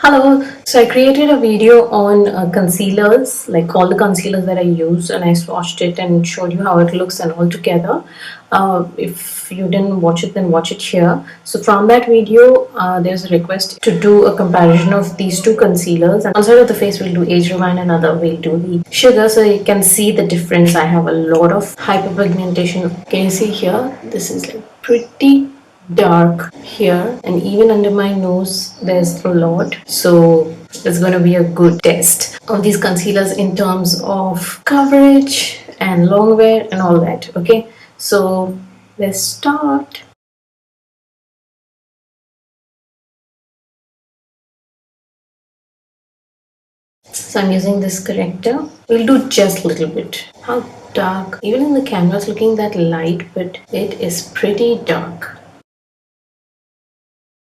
Hello. So I created a video on concealers, like all the concealers that I use, and I swatched it and showed you how it looks and all together. If you didn't watch it, then watch it here. So from that video, there's a request to do a comparison of these two concealers. And one side of the face we'll do Age Rewind, and another we'll do the Sugar, so you can see the difference. I have a lot of hyperpigmentation. Can you see here? This is like pretty dark here, and even under my nose there's a lot, so it's going to be a good test of these concealers in terms of coverage and long wear and all that. Okay, so let's start. So I'm using this corrector. We'll do just a little bit. How dark? Even in the camera it's looking that light, but it is pretty dark.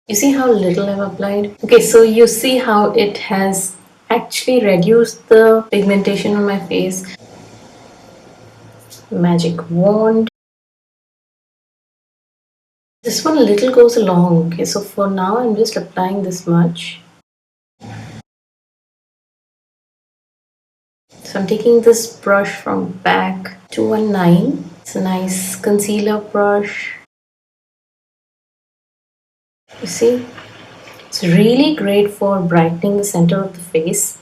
You see how little I've applied? Okay, so you see how it has actually reduced the pigmentation on my face. Magic wand. This one a little goes along. Okay, so for now I'm just applying this much. So I'm taking this brush from BAC 219. It's a nice concealer brush. You see? It's really great for brightening the center of the face.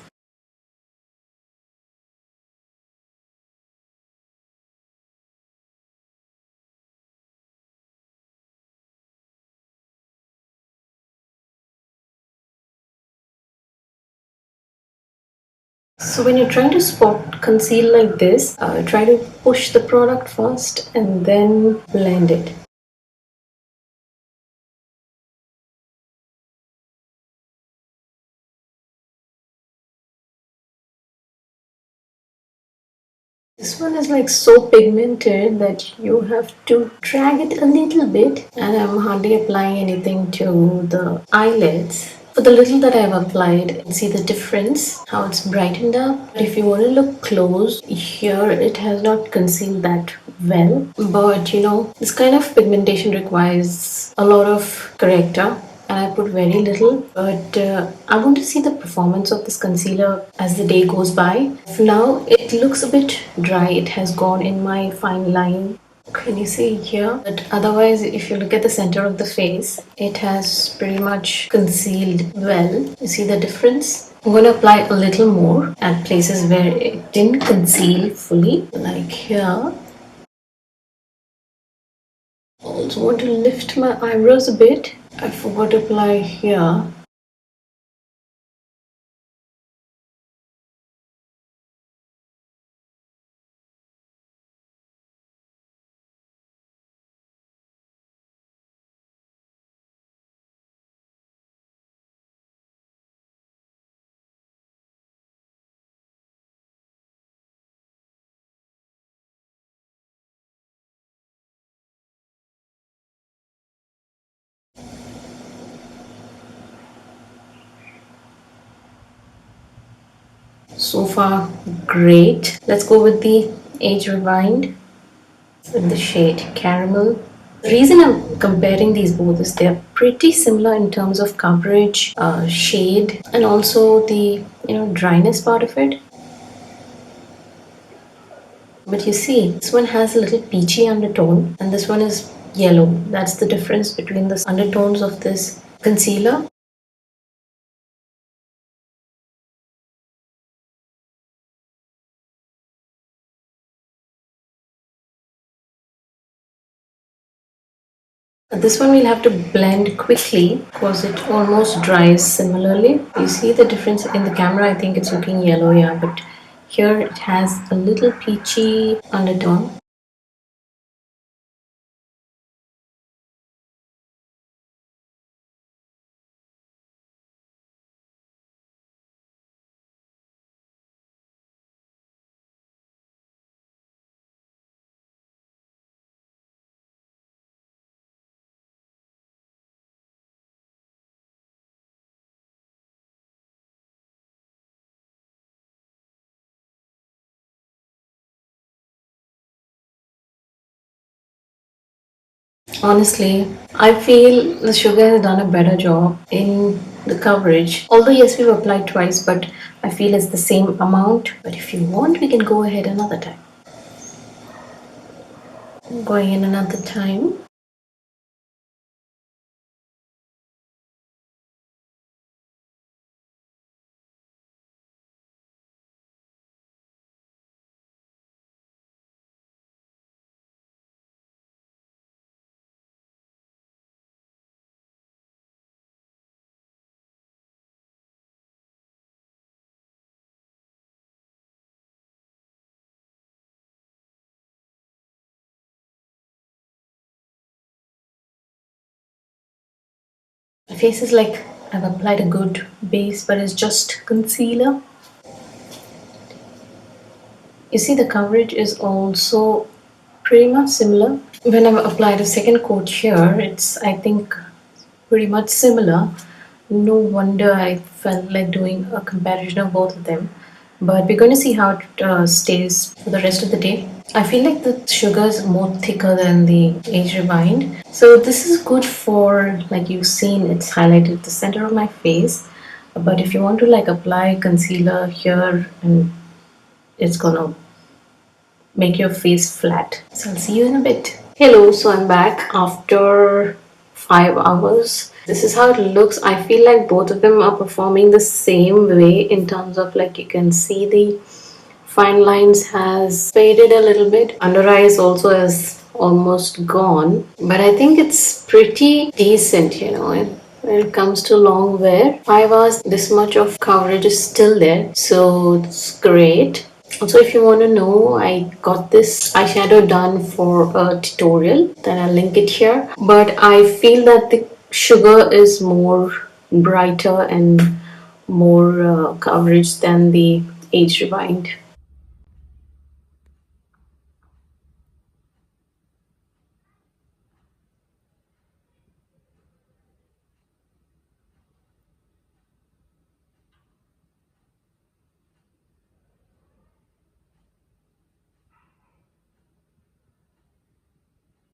So when you're trying to spot conceal like this, try to push the product first and then blend it. This one is like so pigmented that you have to drag it a little bit, and I'm hardly applying anything to the eyelids. For the little that I've applied, you can see the difference, how it's brightened up. If you want to look close, here it has not concealed that well. But you know, this kind of pigmentation requires a lot of corrector, and I put very little, but I want to see the performance of this concealer as the day goes by. For now it looks a bit dry, it has gone in my fine line. Can you see here? But otherwise, if you look at the center of the face, it has pretty much concealed well. You see the difference? I'm going to apply a little more at places where it didn't conceal fully, like here. Also want to lift my eyebrows a bit. I forgot to apply here. So far, great. Let's go with the Age Rewind with the shade Caramel. The reason I'm comparing these both is they're pretty similar in terms of coverage, shade, and also the dryness part of it. But you see, this one has a little peachy undertone, and this one is yellow. That's the difference between the undertones of this concealer. This one we'll have to blend quickly because it almost dries similarly. You see the difference in the camera? I think it's looking yellow, yeah, but here it has a little peachy undertone. Honestly, I feel the sugar has done a better job in the coverage. Although, yes, we've applied twice, but I feel it's the same amount. But if you want, we can go ahead another time. Going in another time. My face is like I've applied a good base, but it's just concealer. You see, the coverage is also pretty much similar. When I've applied a second coat here, it's, I think, pretty much similar. No wonder I felt like doing a comparison of both of them. But we're going to see how it stays for the rest of the day. I feel like the sugar is more thicker than the age rewind. So this is good for, like you've seen, it's highlighted at the center of my face. But if you want to like apply concealer here, and it's gonna make your face flat. So I'll see you in a bit. Hello, so I'm back after 5 hours. This is how it looks. I feel like both of them are performing the same way in terms of, like, you can see the fine lines has faded a little bit. Under eyes also has almost gone. But I think it's pretty decent, when it comes to long wear. 5 hours, this much of coverage is still there. So it's great. Also, if you want to know, I got this eyeshadow done for a tutorial, then I'll link it here. But I feel that the sugar is more brighter and more coverage than the age rewind.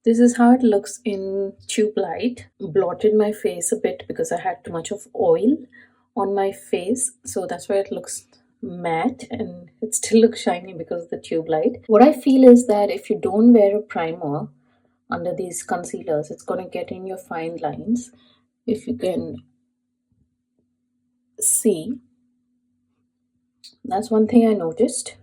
This is how it looks in tube light. Blotted my face a bit because I had too much of oil on my face, so that's why it looks matte and it still looks shiny because of the tube light. What I feel is that if you don't wear a primer under these concealers, it's going to get in your fine lines. If you can see, that's one thing I noticed.